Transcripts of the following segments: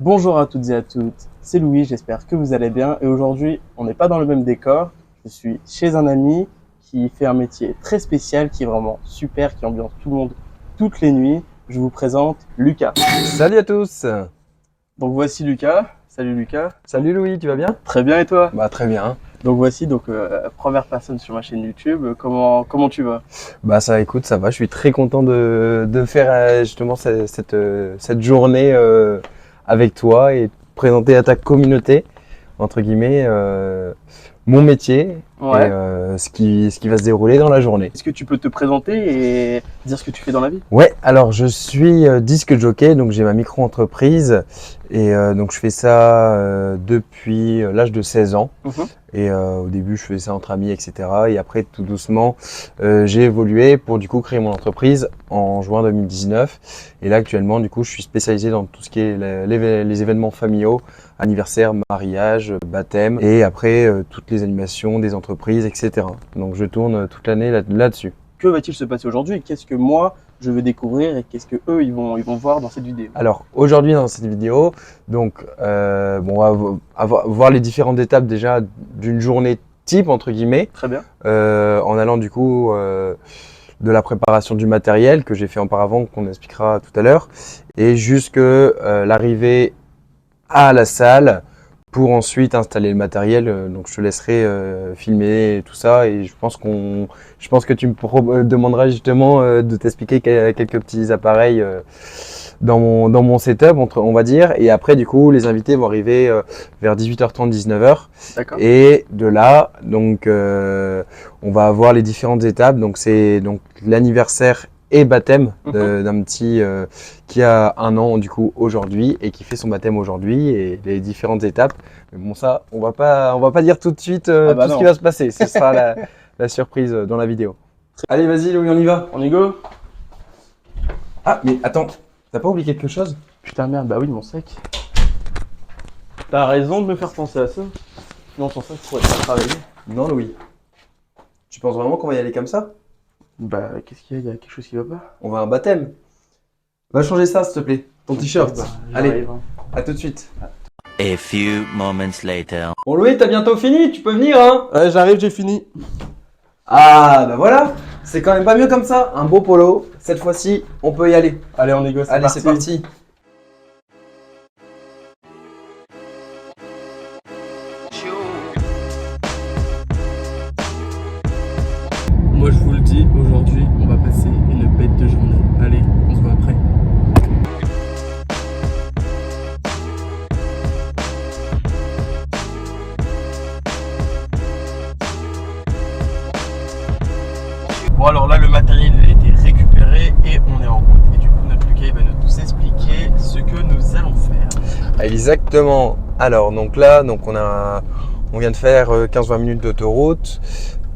Bonjour à toutes et à toutes, c'est Louis, j'espère que vous allez bien et aujourd'hui on n'est pas dans le même décor, je suis chez un ami qui fait un métier très spécial, qui est vraiment super, qui ambiance tout le monde toutes les nuits. Je vous présente Lucas. Salut à tous. Donc voici Lucas, salut Lucas. Salut Louis, tu vas bien? Très bien et toi? Bah très bien. Donc voici première personne sur ma chaîne YouTube, comment tu vas? Bah ça écoute, ça va, je suis très content de faire justement cette journée avec toi et de présenter à ta communauté, entre guillemets, mon métier et Ouais. ce qui va se dérouler dans la journée. Est-ce que tu peux te présenter et dire ce que tu fais dans la vie? Ouais, alors je suis disque jockey, donc j'ai ma micro-entreprise et donc je fais ça depuis l'âge de 16 ans. Mhm. Et au début, je faisais ça entre amis, etc. Et après, tout doucement, j'ai évolué pour du coup créer mon entreprise en juin 2019. Et là, actuellement, du coup, je suis spécialisé dans tout ce qui est les événements familiaux, anniversaire, mariage, baptême, et après toutes les animations des entreprises, etc. Donc, je tourne toute l'année là-dessus. Que va-t-il se passer aujourd'hui et qu'est-ce que moi je vais découvrir et qu'est-ce que eux ils vont voir dans cette vidéo? Alors aujourd'hui dans cette vidéo, donc on va voir les différentes étapes déjà d'une journée type entre guillemets, Très bien. en allant du coup de la préparation du matériel que j'ai fait auparavant, qu'on expliquera tout à l'heure, et jusque l'arrivée à la salle pour ensuite installer le matériel. Donc je te laisserai filmer tout ça et je pense que tu me demanderas justement de t'expliquer quelques petits appareils dans mon setup, on va dire. Et après, du coup, les invités vont arriver vers 18h30, 19h. D'accord. Et de là, donc, on va avoir les différentes étapes. Donc, c'est donc l'anniversaire et baptême d'un petit qui a 1 an du coup aujourd'hui et qui fait son baptême aujourd'hui et les différentes étapes. Mais bon, ça, on va pas dire tout de suite tout ce qui va se passer. Ce sera la surprise dans la vidéo. Allez, vas-y, Louis, on y va. On y go? Ah, mais attends, t'as pas oublié quelque chose? Putain merde, bah oui mon sac. T'as raison de me faire penser à ça. Sinon ton sac pourrait pas travailler. Non, Louis. Tu penses vraiment qu'on va y aller comme ça? Bah qu'est-ce qu'il y a? Il y a quelque chose qui va pas? On va à un baptême. Va changer ça, s'il te plaît. Ton t-shirt. Bah, Allez, j'arrive, hein. à tout de suite. A few moments later. Bon, Louis, t'as bientôt fini, tu peux venir, hein? Ouais, j'arrive, j'ai fini. Ah, bah voilà. C'est quand même pas mieux comme ça. Un beau polo. Cette fois-ci, on peut y aller. Allez, on négocie. Allez, c'est parti. Moi je vous le dis, aujourd'hui on va passer une bête de journée. Allez, on se voit après. Bon alors là le matériel il a été récupéré et on est en route. Et du coup notre Lucas il va nous expliquer ce que nous allons faire. Exactement. Alors, donc là, on vient de faire 15-20 minutes d'autoroute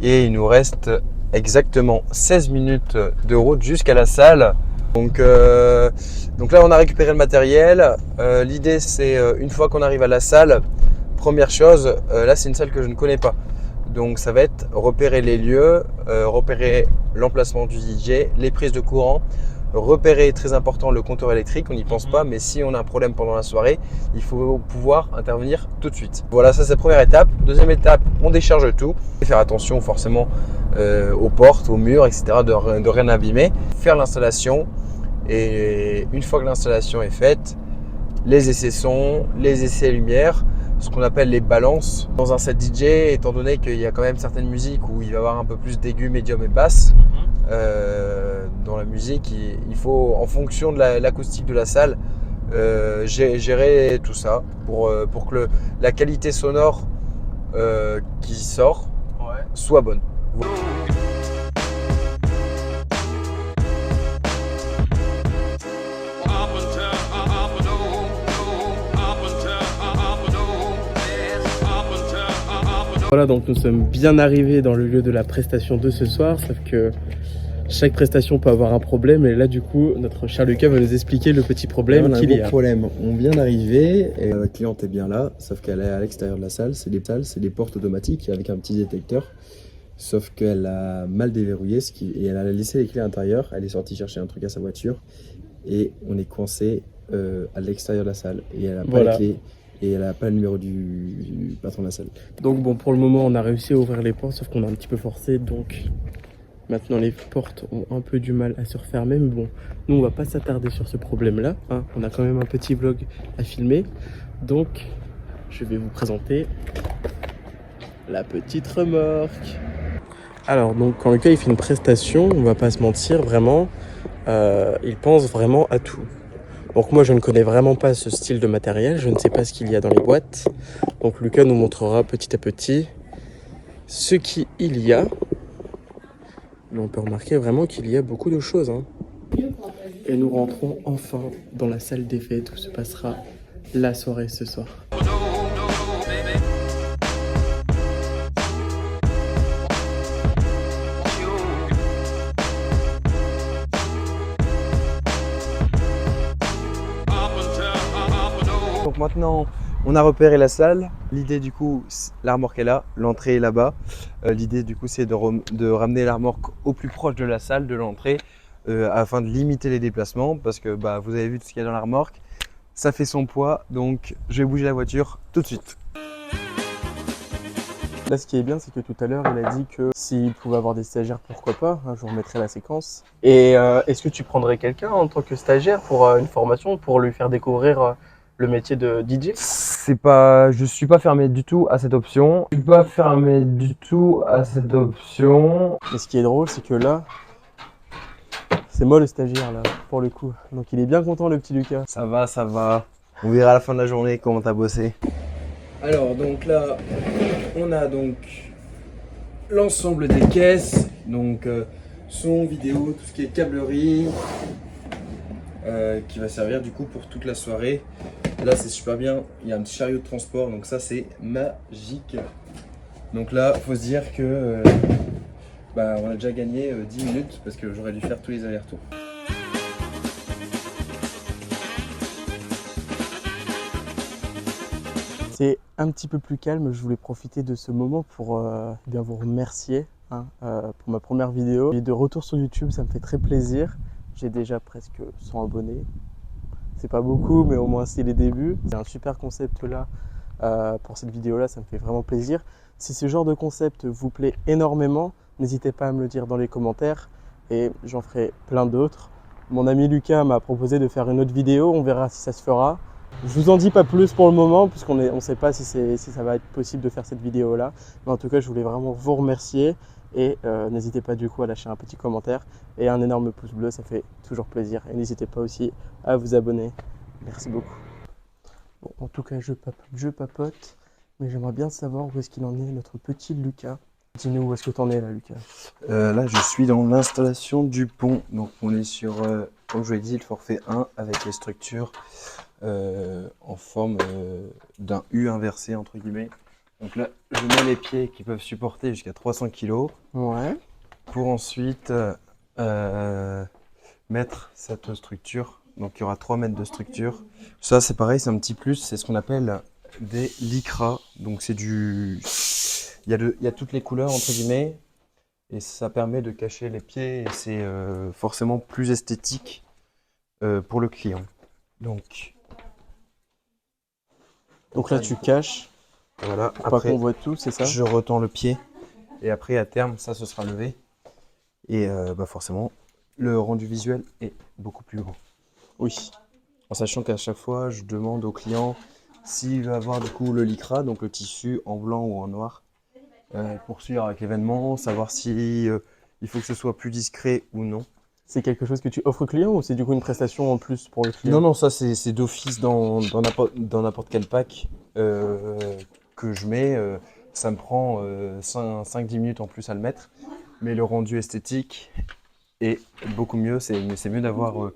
et il nous reste exactement 16 minutes de route jusqu'à la salle. Donc là, on a récupéré le matériel. L'idée, c'est une fois qu'on arrive à la salle, première chose, là, c'est une salle que je ne connais pas. Donc, ça va être repérer les lieux, repérer l'emplacement du DJ, les prises de courant, repérer, très important, le compteur électrique. On n'y pense pas, mais si on a un problème pendant la soirée, il faut pouvoir intervenir tout de suite. Voilà, ça c'est la première étape. Deuxième étape, on décharge tout. Et faire attention forcément aux portes, aux murs, etc. de rien abîmer. Faire l'installation. Et une fois que l'installation est faite, les essais son, les essais lumière, ce qu'on appelle les balances. Dans un set DJ, étant donné qu'il y a quand même certaines musiques où il va y avoir un peu plus d'aigus, médium et basse, dans la musique, il faut, en fonction de l'acoustique de la salle, gérer tout ça pour que la qualité sonore qui sort soit bonne. Voilà, donc nous sommes bien arrivés dans le lieu de la prestation de ce soir, sauf que chaque prestation peut avoir un problème et là du coup notre cher Lucas va nous expliquer le petit problème qu'il y a. Problème. On vient d'arriver et la cliente est bien là, sauf qu'elle est à l'extérieur de la salle. C'est des portes automatiques avec un petit détecteur. Sauf qu'elle a mal déverrouillé et elle a laissé les clés à l'intérieur. Elle est sortie chercher un truc à sa voiture et on est coincé à l'extérieur de la salle et elle n'a pas Voilà. les clés et elle n'a pas le numéro du patron de la salle. Donc bon, pour le moment, on a réussi à ouvrir les portes, sauf qu'on a un petit peu forcé, donc maintenant les portes ont un peu du mal à se refermer. Mais bon, nous, on va pas s'attarder sur ce problème-là, hein. On a quand même un petit vlog à filmer, donc je vais vous présenter la petite remorque. Alors, donc quand Lucas il fait une prestation, on va pas se mentir, vraiment, il pense vraiment à tout. Donc moi je ne connais vraiment pas ce style de matériel, je ne sais pas ce qu'il y a dans les boîtes. Donc Lucas nous montrera petit à petit ce qu'il y a. Mais on peut remarquer vraiment qu'il y a beaucoup de choses, hein. Et nous rentrons enfin dans la salle des fêtes où se passera la soirée ce soir. Donc maintenant, on a repéré la salle. L'idée du coup, la remorque est là, l'entrée est là-bas. L'idée du coup, c'est de ramener la remorque au plus proche de la salle, de l'entrée, afin de limiter les déplacements. Parce que bah, vous avez vu tout ce qu'il y a dans la remorque, ça fait son poids. Donc je vais bouger la voiture tout de suite. Là, ce qui est bien, c'est que tout à l'heure, il a dit que s'il pouvait avoir des stagiaires, pourquoi pas. Je vous remettrai la séquence. Et est-ce que tu prendrais quelqu'un en tant que stagiaire pour une formation, pour lui faire découvrir le métier de DJ? Je suis pas fermé du tout à cette option. Je suis pas fermé du tout à cette option. Mais ce qui est drôle, c'est que là, c'est moi le stagiaire, là, pour le coup. Donc il est bien content, le petit Lucas. Ça va, ça va. On verra à la fin de la journée comment t'as bossé. Alors donc là, on a donc l'ensemble des caisses, donc son, vidéo, tout ce qui est câblerie, qui va servir du coup pour toute la soirée. Là c'est super bien, il y a un petit chariot de transport, donc ça c'est magique. Donc là, faut se dire que on a déjà gagné 10 minutes parce que j'aurais dû faire tous les allers-retours. C'est un petit peu plus calme, je voulais profiter de ce moment pour bien vous remercier, hein, pour ma première vidéo. Et de retour sur YouTube, ça me fait très plaisir. J'ai déjà presque 100 abonnés. C'est pas beaucoup, mais au moins c'est les débuts. C'est un super concept là pour cette vidéo là, ça me fait vraiment plaisir. Si ce genre de concept vous plaît énormément, n'hésitez pas à me le dire dans les commentaires et j'en ferai plein d'autres. Mon ami Lucas m'a proposé de faire une autre vidéo, on verra si ça se fera. Je vous en dis pas plus pour le moment puisqu'on ne sait pas si ça va être possible de faire cette vidéo là. Mais en tout cas, je voulais vraiment vous remercier et n'hésitez pas du coup à lâcher un petit commentaire et un énorme pouce bleu, ça fait toujours plaisir. Et n'hésitez pas aussi à vous abonner. Merci beaucoup. Bon, en tout cas, je papote, mais j'aimerais bien savoir où est-ce qu'il en est, notre petit Lucas. Dis-nous où est-ce que tu en es là, Lucas? Là, je suis dans l'installation du pont. Donc, on est sur, comme je vous l'ai dit, le forfait 1 avec les structures en forme d'un U inversé, entre guillemets. Donc là, je mets les pieds qui peuvent supporter jusqu'à 300 kg. Ouais. Pour ensuite mettre cette structure. Donc, il y aura 3 mètres de structure. Ça, c'est pareil, c'est un petit plus. C'est ce qu'on appelle des lycra. Donc, c'est du... Il y a toutes les couleurs, entre guillemets, et ça permet de cacher les pieds, et c'est forcément plus esthétique pour le client. Donc là, tu caches, voilà, pour pas après qu'on voit tout, c'est ça? je retends le pied, et après à terme, ça se sera levé, et forcément, le rendu visuel est beaucoup plus grand. Oui. En sachant qu'à chaque fois, je demande au client s'il veut avoir du coup le lycra, donc le tissu en blanc ou en noir, pour suivre avec l'événement, savoir si il faut que ce soit plus discret ou non. C'est quelque chose que tu offres au client ou c'est du coup une prestation en plus pour le client? Non, ça c'est d'office dans n'importe quel pack que je mets. Ça me prend 5-10 minutes en plus à le mettre. Mais le rendu esthétique est beaucoup mieux. C'est mieux d'avoir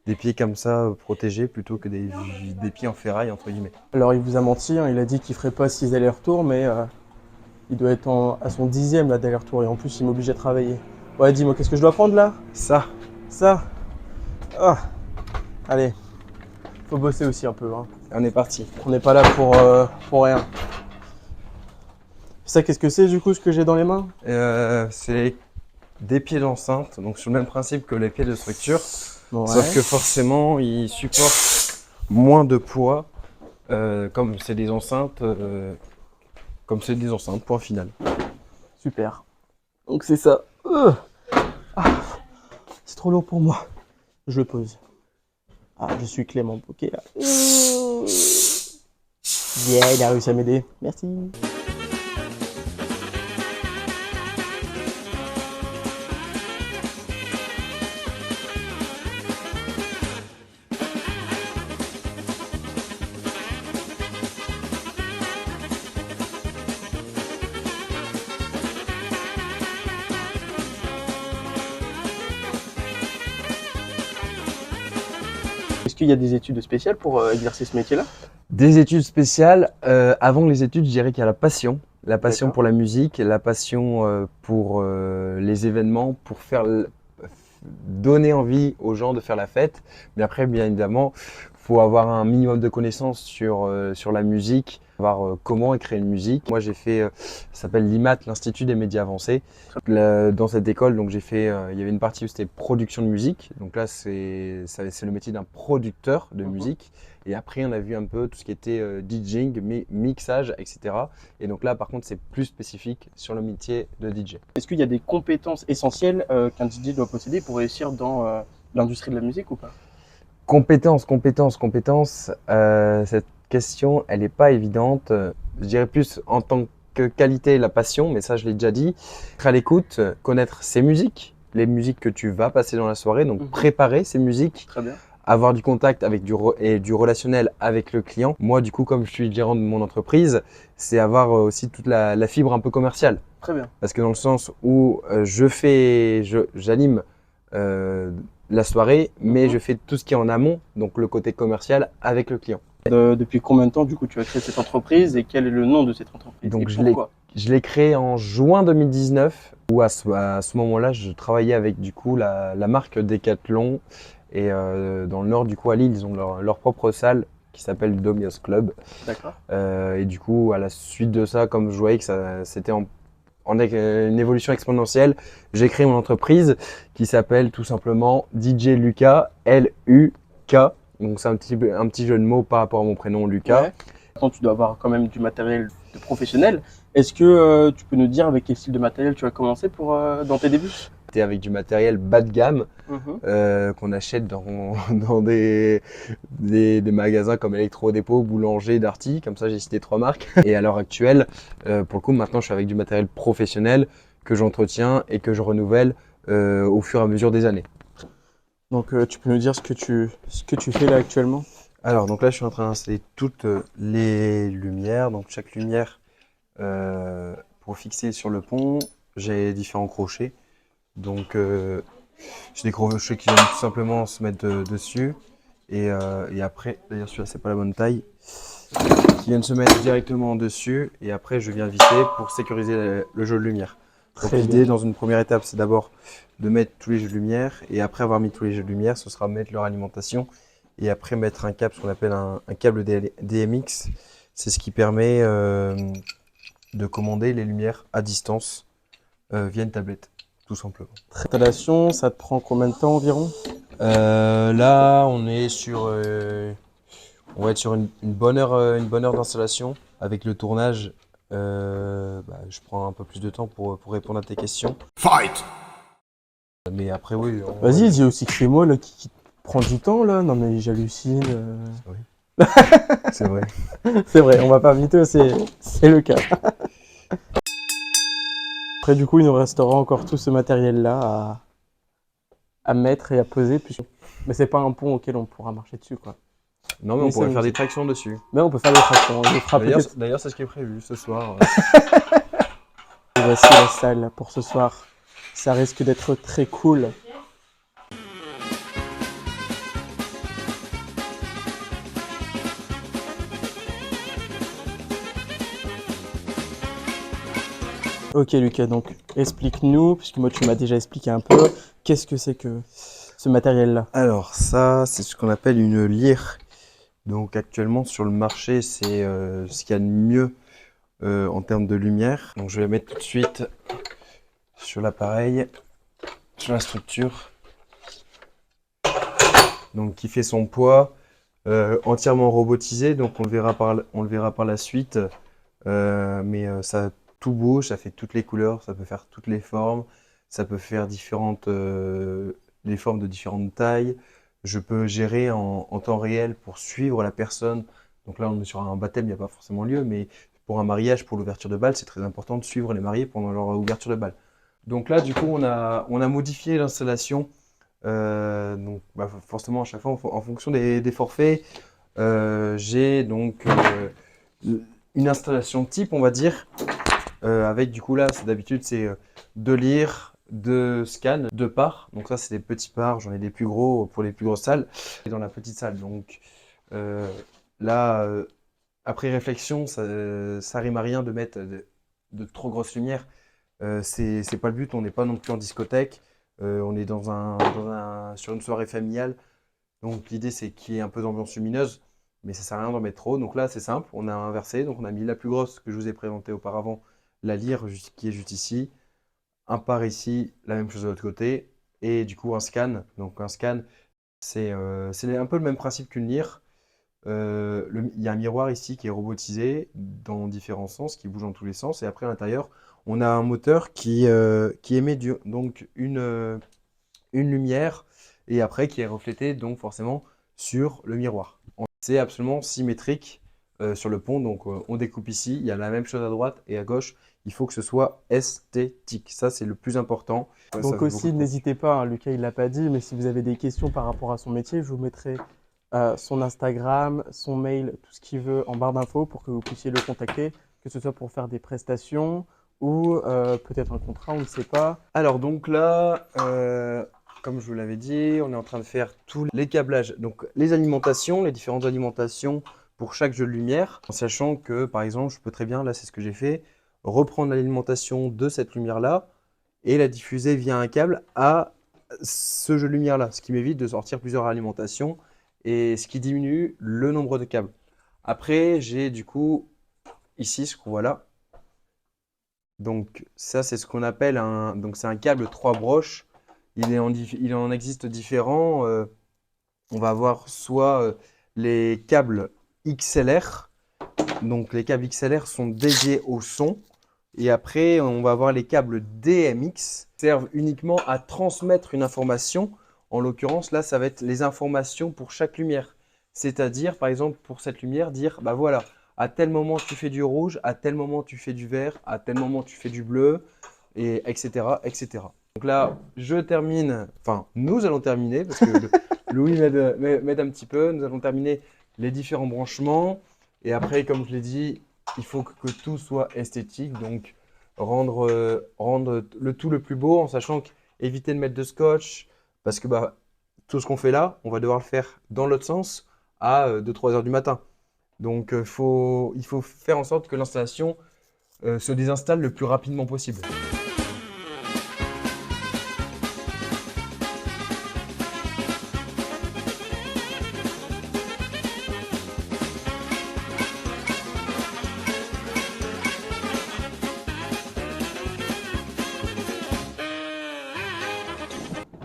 des pieds comme ça protégés plutôt que des pieds en ferraille, entre guillemets. Alors il vous a menti, hein, il a dit qu'il ferait pas 6 allers-retours, mais il doit être à son 10e là d'aller-retour et en plus il m'oblige à travailler. Ouais, dis-moi, qu'est-ce que je dois prendre là? Ça. Ah. Allez, faut bosser aussi un peu, hein. On est parti. On n'est pas là pour rien. Ça, qu'est-ce que c'est du coup ce que j'ai dans les mains? C'est des pieds d'enceinte, donc sur le même principe que les pieds de structure. Ouais. Sauf que forcément, ils supportent moins de poids, comme c'est des enceintes, point final. Super. Donc c'est ça. Ah, c'est trop lourd pour moi. Je le pose. Ah, je suis Clément Bouquet là. Yeah, il a réussi à m'aider. Merci. Est-ce qu'il y a des études spéciales pour exercer ce métier-là? Des études spéciales. Avant les études, je dirais qu'il y a la passion. La passion D'accord. pour la musique, la passion pour les événements, pour donner envie aux gens de faire la fête. Mais après, bien évidemment, faut avoir un minimum de connaissances sur la musique, savoir comment écrire une musique. Moi, j'ai fait, ça s'appelle l'IMAT, l'Institut des médias avancés. Dans cette école, donc j'ai fait, il y avait une partie où c'était production de musique. Donc là, c'est le métier d'un producteur de musique. Et après, on a vu un peu tout ce qui était DJing, mixage, etc. Et donc là, par contre, c'est plus spécifique sur le métier de DJ. Est-ce qu'il y a des compétences essentielles qu'un DJ doit posséder pour réussir dans l'industrie de la musique ou pas? Compétences. Cette question, elle n'est pas évidente. Je dirais plus en tant que qualité, la passion, mais ça, je l'ai déjà dit. Être à l'écoute, connaître ses musiques, les musiques que tu vas passer dans la soirée, donc préparer ces musiques. Très bien. Avoir du contact avec du relationnel avec le client. Moi, du coup, comme je suis gérant de mon entreprise, c'est avoir aussi toute la fibre un peu commerciale. Très bien. Parce que dans le sens où j'anime la soirée, mais je fais tout ce qui est en amont, donc le côté commercial avec le client. Depuis combien de temps, du coup, tu as créé cette entreprise et quel est le nom de cette entreprise? Donc, et pourquoi? je l'ai créé en juin 2019, où à ce moment-là, je travaillais avec du coup la marque Decathlon. Et dans le nord, du coup, à Lille, ils ont leur propre salle qui s'appelle Domios Club. D'accord. Et du coup, à la suite de ça, comme je voyais que c'était en une évolution exponentielle, j'ai créé mon entreprise qui s'appelle tout simplement DJ Lucas, L-U-K. Donc c'est un petit jeu de mots par rapport à mon prénom Lucas. Ouais. Maintenant, tu dois avoir quand même du matériel de professionnel. Est-ce que tu peux nous dire avec quel style de matériel tu as commencé dans tes débuts? C'était avec du matériel bas de gamme qu'on achète dans des magasins comme Electro-Dépôt, Boulanger, Darty. Comme ça, j'ai cité 3 marques. Et à l'heure actuelle, pour le coup, maintenant, je suis avec du matériel professionnel que j'entretiens et que je renouvelle au fur et à mesure des années. Donc, tu peux nous dire ce que tu fais là actuellement? Alors, donc là, je suis en train d'installer toutes les lumières. Donc, chaque lumière, pour fixer sur le pont, j'ai différents crochets. Donc, j'ai des crochets qui viennent tout simplement se mettre dessus. Et après, d'ailleurs, celui-là, c'est pas la bonne taille, qui viennent se mettre directement dessus. Et après, je viens visser pour sécuriser le jeu de lumière. Donc, l'idée, dans une première étape, c'est d'abord de mettre tous les jeux de lumière. Et après avoir mis tous les jeux de lumière, ce sera mettre leur alimentation. Et après, mettre un câble, ce qu'on appelle un câble DMX. C'est ce qui permet de commander les lumières à distance via une tablette. Tout simplement. Installation, ça te prend combien de temps environ? Là, on va être sur une bonne heure d'installation. Avec le tournage, je prends un peu plus de temps pour répondre à tes questions. Fight! Mais après, oui. Vas-y, dis aussi que c'est moi là qui prend du temps là. Non mais j'hallucine. C'est vrai. C'est vrai, on va pas mytho, c'est le cas. Après, du coup, il nous restera encore tout ce matériel-là à mettre et à poser. Mais c'est pas un pont auquel on pourra marcher dessus, quoi. Non, mais on pourrait faire des tractions dessus. Mais on peut faire des tractions. D'ailleurs, c'est ce qui est prévu ce soir. Voici la salle pour ce soir. Ça risque d'être très cool. Ok Lucas, donc explique-nous, puisque moi tu m'as déjà expliqué un peu, qu'est-ce que c'est que ce matériel-là? Alors ça, c'est ce qu'on appelle une lyre. Donc actuellement sur le marché, c'est ce qu'il y a de mieux en termes de lumière. Donc je vais la mettre tout de suite sur l'appareil, sur la structure. Donc qui fait son poids. entièrement robotisé, donc on le verra par la suite. Ça tout bouge, ça fait toutes les couleurs, ça peut faire toutes les formes, ça peut faire les formes de différentes tailles. Je peux gérer en temps réel pour suivre la personne. Donc là, on est sur un baptême, il n'y a pas forcément lieu, mais pour un mariage, pour l'ouverture de bal, c'est très important de suivre les mariés pendant leur ouverture de bal. Donc là, du coup, on a modifié l'installation. Forcément, à chaque fois, en fonction des forfaits, j'ai donc une installation type, on va dire, avec du coup là, d'habitude, c'est 2 lyres, 2 scans, 2 parts. Donc ça, c'est des petits parts, j'en ai des plus gros pour les plus grosses salles. Et dans la petite salle, donc là, après réflexion, ça rime à rien de mettre de trop grosses lumières. C'est pas le but, on n'est pas non plus en discothèque. On est sur une soirée familiale. Donc l'idée, c'est qu'il y ait un peu d'ambiance lumineuse, mais ça sert à rien d'en mettre trop. Donc là, c'est simple, on a inversé. Donc on a mis la plus grosse que je vous ai présentée auparavant, la lyre qui est juste ici. Un par ici, la même chose de l'autre côté. Et du coup, un scan. Donc un scan, c'est un peu le même principe qu'une lyre. Il y a un miroir ici qui est robotisé dans différents sens, qui bouge dans tous les sens. Et après, à l'intérieur, on a un moteur qui émet donc une lumière et après qui est reflétée donc forcément sur le miroir. C'est absolument symétrique sur le pont. Donc on découpe ici, il y a la même chose à droite et à gauche. Il faut que ce soit esthétique. Ça, c'est le plus important. Donc aussi, n'hésitez pas, hein, Lucas, il l'a pas dit, mais si vous avez des questions par rapport à son métier, je vous mettrai son Instagram, son mail, tout ce qu'il veut en barre d'infos pour que vous puissiez le contacter, que ce soit pour faire des prestations ou peut-être un contrat, on ne sait pas. Alors donc là, comme je vous l'avais dit, on est en train de faire tous les câblages, donc les alimentations, les différentes alimentations pour chaque jeu de lumière, en sachant que par exemple, je peux très bien, là c'est ce que j'ai fait, reprendre l'alimentation de cette lumière-là et la diffuser via un câble à ce jeu de lumière-là, ce qui m'évite de sortir plusieurs alimentations et ce qui diminue le nombre de câbles. Après, j'ai du coup ici ce qu'on voit là. Donc ça, c'est ce qu'on appelle donc c'est un câble 3 broches. Il en existe différents. On va avoir soit les câbles XLR. Donc les câbles XLR sont dédiés au son. Et après, on va avoir les câbles DMX qui servent uniquement à transmettre une information. En l'occurrence, là, ça va être les informations pour chaque lumière. C'est-à-dire, par exemple, pour cette lumière, dire, bah voilà, à tel moment tu fais du rouge, à tel moment tu fais du vert, à tel moment tu fais du bleu, et etc., etc. Donc là, nous allons terminer, parce que Louis m'aide un petit peu, nous allons terminer les différents branchements, et après, comme je l'ai dit, il faut que tout soit esthétique, donc rendre le tout le plus beau, en sachant qu'éviter de mettre de scotch, parce que tout ce qu'on fait là, on va devoir le faire dans l'autre sens à 2-3 heures du matin. Donc il faut faire en sorte que l'installation se désinstalle le plus rapidement possible.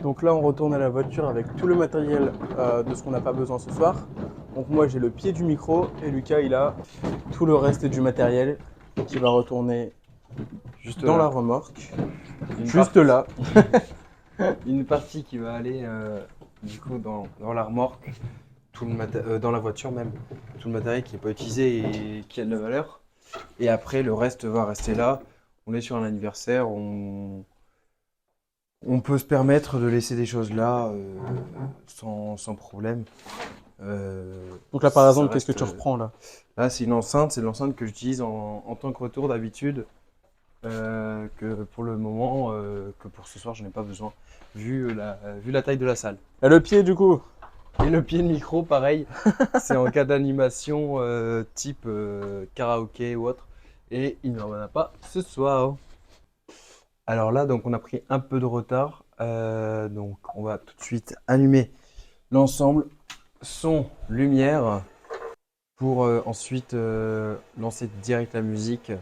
Donc là, on retourne à la voiture avec tout le matériel de ce qu'on n'a pas besoin ce soir. Donc moi, j'ai le pied du micro et Lucas, il a tout le reste du matériel qui va retourner Juste dans là. la remorque. Une Juste là. Une partie qui va aller du coup dans la remorque, dans la voiture même, tout le matériel qui n'est pas utilisé et qui a de la valeur. Et après, le reste va rester là. On est sur un anniversaire, on peut se permettre de laisser des choses là sans problème. Donc là, par Ça exemple, qu'est-ce que reste, tu reprends là? Là, c'est l'enceinte que j'utilise en tant que retour d'habitude. Que pour le moment, que pour ce soir, je n'ai pas besoin, vu la taille de la salle. Et le pied du coup? Et le pied de micro, pareil, c'est en cas d'animation type karaoké ou autre. Et il n'en a pas ce soir. Alors là, donc on a pris un peu de retard. Donc on va tout de suite allumer l'ensemble son, lumière, pour ensuite lancer direct la musique.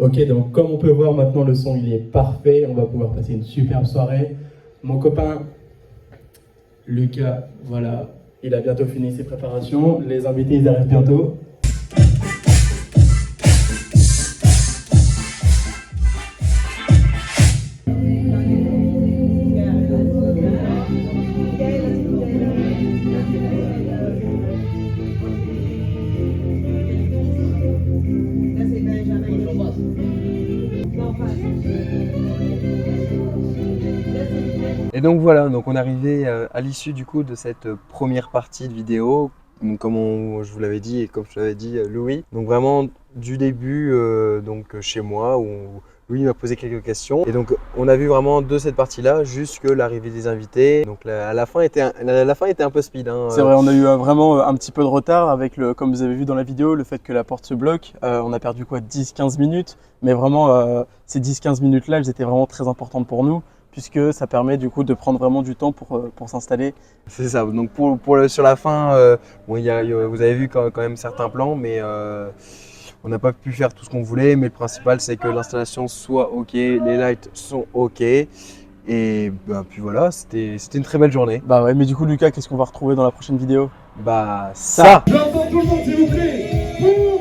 Ok, donc comme on peut voir maintenant, le son il est parfait. On va pouvoir passer une superbe soirée. Mon copain Lucas, voilà, il a bientôt fini ses préparations. Les invités, ils arrivent bientôt. Et donc voilà, donc on est arrivé à l'issue du coup de cette première partie de vidéo. Donc comme je vous l'avais dit et comme je l'avais dit Louis, donc vraiment du début donc chez moi où Louis m'a posé quelques questions. Et donc on a vu vraiment de cette partie-là jusque l'arrivée des invités. Donc la fin était un peu speed. Hein. C'est vrai, on a eu vraiment un petit peu de retard avec comme vous avez vu dans la vidéo, le fait que la porte se bloque. On a perdu quoi, 10-15 minutes. Mais vraiment, ces 10-15 minutes-là, elles étaient vraiment très importantes pour nous, puisque ça permet du coup de prendre vraiment du temps pour s'installer. C'est ça, donc sur la fin, bon, vous avez vu quand même certains plans, mais on n'a pas pu faire tout ce qu'on voulait, mais le principal c'est que l'installation soit ok, les lights sont ok, et bah, puis voilà, c'était une très belle journée. Bah ouais, mais du coup Lucas, qu'est-ce qu'on va retrouver dans la prochaine vidéo? Bah ça. J'entends tout le monde s'il vous plaît.